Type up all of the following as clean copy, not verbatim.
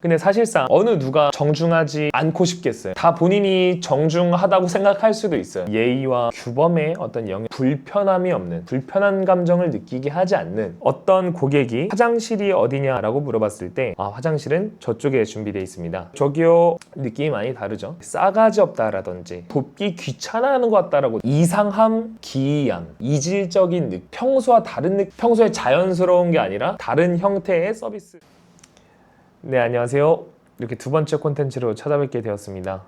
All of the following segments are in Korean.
근데 사실상 어느 누가 정중하지 않고 싶겠어요. 다 본인이 정중하다고 생각할 수도 있어요. 예의와 규범의 어떤 불편함이 없는, 불편한 감정을 느끼게 하지 않는 어떤 고객이 화장실이 어디냐라고 물어봤을 때 화장실은 저쪽에 준비되어 있습니다. 저기요, 느낌이 많이 다르죠. 싸가지 없다라든지 돕기 귀찮아하는 것 같다라고 이상함, 기이함, 이질적인 평소와 다른 평소에 자연스러운 게 아니라 다른 형태의 서비스. 네, 안녕하세요. 이렇게 두 번째 콘텐츠로 찾아뵙게 되었습니다.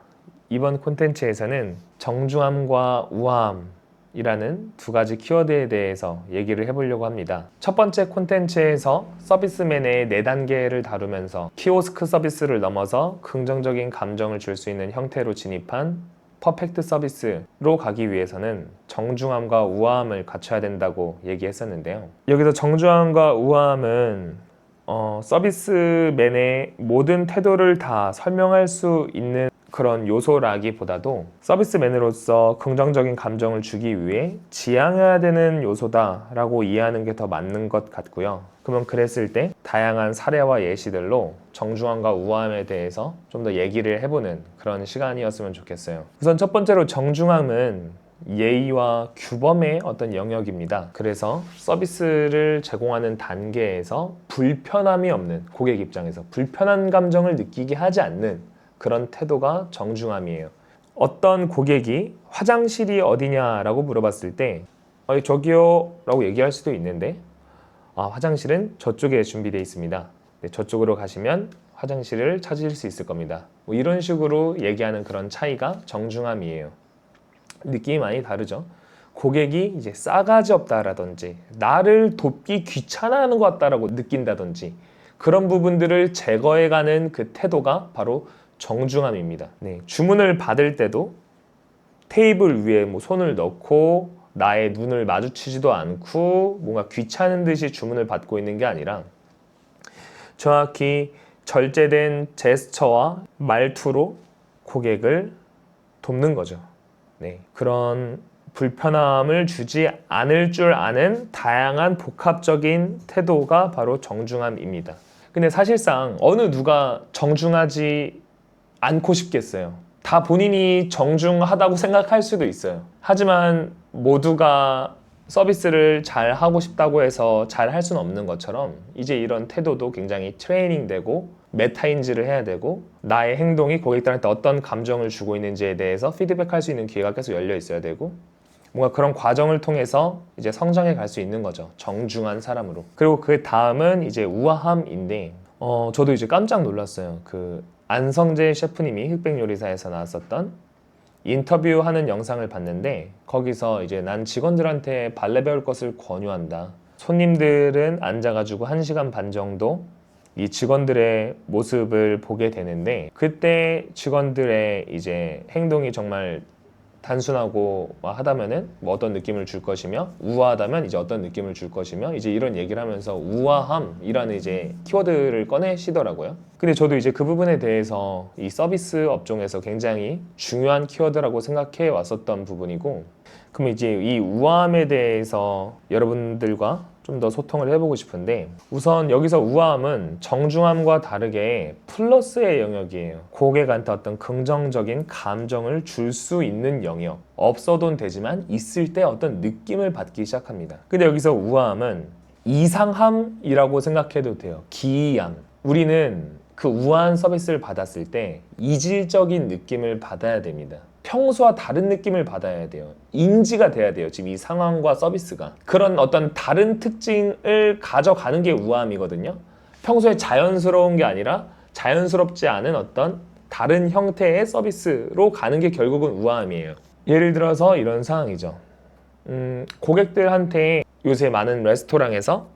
이번 콘텐츠에서는 정중함과 우아함이라는 두 가지 키워드에 대해서 얘기를 해보려고 합니다. 첫 번째 콘텐츠에서 서비스맨의 4단계를 다루면서 키오스크 서비스를 넘어서 긍정적인 감정을 줄 수 있는 형태로 진입한 퍼펙트 서비스로 가기 위해서는 정중함과 우아함을 갖춰야 된다고 얘기했었는데요. 여기서 정중함과 우아함은 서비스맨의 모든 태도를 다 설명할 수 있는 그런 요소라기보다도 서비스맨으로서 긍정적인 감정을 주기 위해 지향해야 되는 요소다라고 이해하는 게 더 맞는 것 같고요. 그러면 그랬을 때 다양한 사례와 예시들로 정중함과 우아함에 대해서 좀 더 얘기를 해보는 그런 시간이었으면 좋겠어요. 우선 첫 번째로 정중함은 예의와 규범의 어떤 영역입니다. 그래서 서비스를 제공하는 단계에서 불편함이 없는, 고객 입장에서 불편한 감정을 느끼게 하지 않는 그런 태도가 정중함이에요. 어떤 고객이 화장실이 어디냐라고 물어봤을 때 저기요 라고 얘기할 수도 있는데 화장실은 저쪽에 준비되어 있습니다. 네, 저쪽으로 가시면 화장실을 찾으실 수 있을 겁니다. 이런 식으로 얘기하는 그런 차이가 정중함이에요. 느낌이 많이 다르죠. 고객이 이제 싸가지 없다라든지 나를 돕기 귀찮아하는 것 같다라고 느낀다든지 그런 부분들을 제거해가는 그 태도가 바로 정중함입니다. 네, 주문을 받을 때도 테이블 위에 손을 넣고 나의 눈을 마주치지도 않고 뭔가 귀찮은 듯이 주문을 받고 있는 게 아니라 정확히 절제된 제스처와 말투로 고객을 돕는 거죠. 네, 그런 불편함을 주지 않을 줄 아는 다양한 복합적인 태도가 바로 정중함입니다. 근데 사실상 어느 누가 정중하지 않고 싶겠어요. 다 본인이 정중하다고 생각할 수도 있어요. 하지만 모두가 서비스를 잘 하고 싶다고 해서 잘 할 수는 없는 것처럼 이제 이런 태도도 굉장히 트레이닝되고 메타인지를 해야 되고 나의 행동이 고객들한테 어떤 감정을 주고 있는지에 대해서 피드백할 수 있는 기회가 계속 열려 있어야 되고 뭔가 그런 과정을 통해서 이제 성장해 갈 수 있는 거죠. 정중한 사람으로. 그리고 그 다음은 이제 우아함인데 저도 이제 깜짝 놀랐어요. 그 안성재 셰프님이 흑백요리사에서 나왔었던 인터뷰하는 영상을 봤는데 거기서 이제 난 직원들한테 발레 배울 것을 권유한다. 손님들은 앉아가지고 1시간 반 정도 이 직원들의 모습을 보게 되는데 그때 직원들의 이제 행동이 정말 단순하고 하다면은 어떤 느낌을 줄 것이며 우아하다면 이제 어떤 느낌을 줄 것이며 이제 이런 얘기를 하면서 우아함이라는 이제 키워드를 꺼내시더라고요. 근데 저도 이제 그 부분에 대해서 이 서비스 업종에서 굉장히 중요한 키워드라고 생각해 왔었던 부분이고 그럼 이제 이 우아함에 대해서 여러분들과 좀 더 소통을 해보고 싶은데 우선 여기서 우아함은 정중함과 다르게 플러스의 영역이에요. 고객한테 어떤 긍정적인 감정을 줄 수 있는 영역. 없어도 되지만 있을 때 어떤 느낌을 받기 시작합니다. 근데 여기서 우아함은 이상함이라고 생각해도 돼요. 기이함. 우리는 그 우아한 서비스를 받았을 때 이질적인 느낌을 받아야 됩니다. 평소와 다른 느낌을 받아야 돼요. 인지가 돼야 돼요. 지금 이 상황과 서비스가. 그런 어떤 다른 특징을 가져가는 게 우아함이거든요. 평소에 자연스러운 게 아니라 자연스럽지 않은 어떤 다른 형태의 서비스로 가는 게 결국은 우아함이에요. 예를 들어서 이런 상황이죠. 고객들한테 요새 많은 레스토랑에서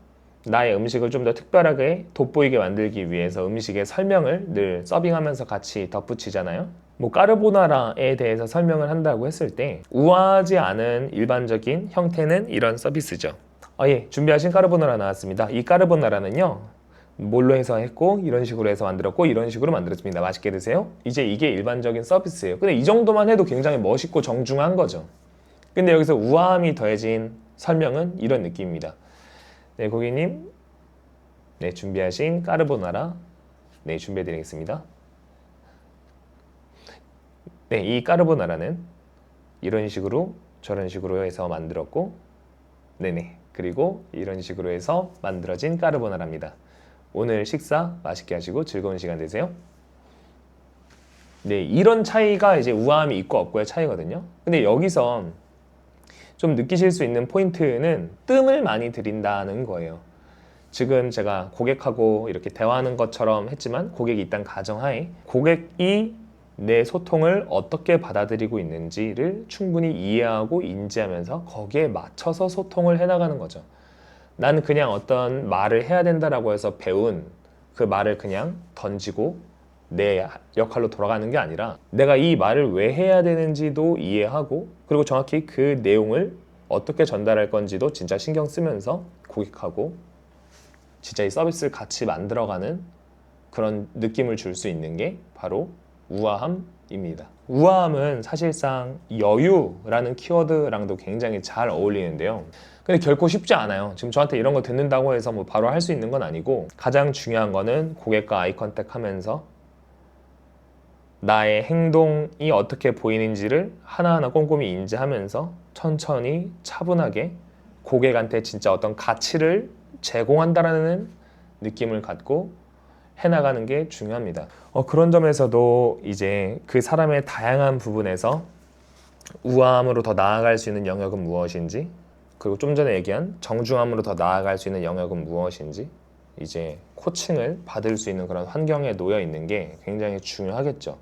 나의 음식을 좀 더 특별하게 돋보이게 만들기 위해서 음식의 설명을 늘 서빙하면서 같이 덧붙이잖아요. 까르보나라에 대해서 설명을 한다고 했을 때 우아하지 않은 일반적인 형태는 이런 서비스죠. 예, 준비하신 까르보나라 나왔습니다. 이 까르보나라는요 뭘로 해서 했고 이런 식으로 해서 만들었고 이런 식으로 만들었습니다. 맛있게 드세요. 이제 이게 일반적인 서비스예요. 근데 이 정도만 해도 굉장히 멋있고 정중한 거죠. 근데 여기서 우아함이 더해진 설명은 이런 느낌입니다. 네, 고객님, 네, 준비하신 까르보나라 네, 준비해 드리겠습니다. 네, 이 까르보나라는 이런 식으로 저런 식으로 해서 만들었고, 네네, 그리고 이런 식으로 해서 만들어진 까르보나라입니다. 오늘 식사 맛있게 하시고 즐거운 시간 되세요. 네, 이런 차이가 이제 우아함이 있고 없고의 차이거든요. 근데 여기서 좀 느끼실 수 있는 포인트는 뜸을 많이 들인다는 거예요. 지금 제가 고객하고 이렇게 대화하는 것처럼 했지만 고객이 일단 가정하에 고객이 내 소통을 어떻게 받아들이고 있는지를 충분히 이해하고 인지하면서 거기에 맞춰서 소통을 해나가는 거죠. 나는 그냥 어떤 말을 해야 된다라고 해서 배운 그 말을 그냥 던지고 내 역할로 돌아가는 게 아니라 내가 이 말을 왜 해야 되는지도 이해하고 그리고 정확히 그 내용을 어떻게 전달할 건지도 진짜 신경 쓰면서 고객하고 진짜 이 서비스를 같이 만들어가는 그런 느낌을 줄 수 있는 게 바로 우아함입니다. 우아함은 사실상 여유라는 키워드랑도 굉장히 잘 어울리는데요. 근데 결코 쉽지 않아요. 지금 저한테 이런 거 듣는다고 해서 뭐 바로 할 수 있는 건 아니고 가장 중요한 거는 고객과 아이 컨택 하면서 나의 행동이 어떻게 보이는지를 하나하나 꼼꼼히 인지하면서 천천히 차분하게 고객한테 진짜 어떤 가치를 제공한다라는 느낌을 갖고 해나가는 게 중요합니다. 그런 점에서도 이제 그 사람의 다양한 부분에서 우아함으로 더 나아갈 수 있는 영역은 무엇인지, 그리고 좀 전에 얘기한 정중함으로 더 나아갈 수 있는 영역은 무엇인지 이제 코칭을 받을 수 있는 그런 환경에 놓여 있는 게 굉장히 중요하겠죠.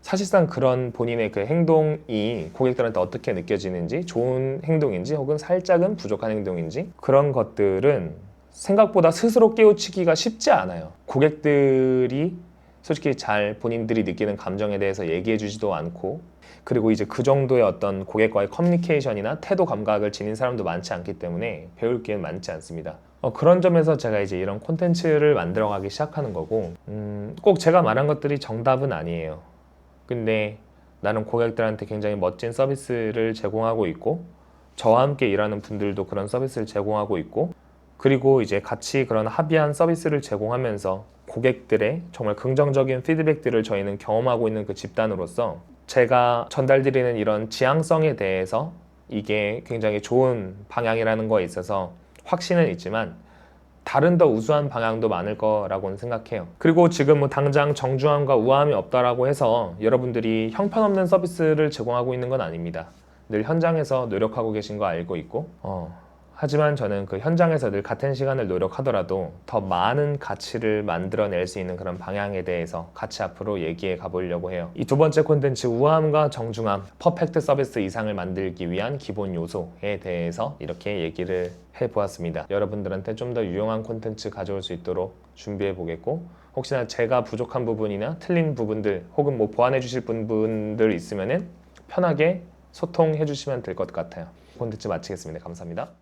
사실상 그런 본인의 그 행동이 고객들한테 어떻게 느껴지는지, 좋은 행동인지 혹은 살짝은 부족한 행동인지, 그런 것들은 생각보다 스스로 깨우치기가 쉽지 않아요. 고객들이 솔직히 잘 본인들이 느끼는 감정에 대해서 얘기해 주지도 않고, 그리고 이제 그 정도의 어떤 고객과의 커뮤니케이션이나 태도 감각을 지닌 사람도 많지 않기 때문에 배울 게 많지 않습니다. 그런 점에서 제가 이제 이런 콘텐츠를 만들어가기 시작하는 거고, 꼭 제가 말한 것들이 정답은 아니에요. 근데 나는 고객들한테 굉장히 멋진 서비스를 제공하고 있고 저와 함께 일하는 분들도 그런 서비스를 제공하고 있고 그리고 이제 같이 그런 합의한 서비스를 제공하면서 고객들의 정말 긍정적인 피드백들을 저희는 경험하고 있는 그 집단으로서 제가 전달드리는 이런 지향성에 대해서 이게 굉장히 좋은 방향이라는 거에 있어서 확신은 있지만 다른 더 우수한 방향도 많을 거라고는 생각해요. 그리고 지금 뭐 당장 정중함과 우아함이 없다라고 해서 여러분들이 형편없는 서비스를 제공하고 있는 건 아닙니다. 늘 현장에서 노력하고 계신 거 알고 있고 하지만 저는 그 현장에서 늘 같은 시간을 노력하더라도 더 많은 가치를 만들어낼 수 있는 그런 방향에 대해서 같이 앞으로 얘기해 가보려고 해요. 이 두 번째 콘텐츠 우아함과 정중함, 퍼펙트 서비스 이상을 만들기 위한 기본 요소에 대해서 이렇게 얘기를 해보았습니다. 여러분들한테 좀 더 유용한 콘텐츠 가져올 수 있도록 준비해 보겠고 혹시나 제가 부족한 부분이나 틀린 부분들 혹은 뭐 보완해 주실 분들 있으면은 편하게 소통해 주시면 될 것 같아요. 콘텐츠 마치겠습니다. 감사합니다.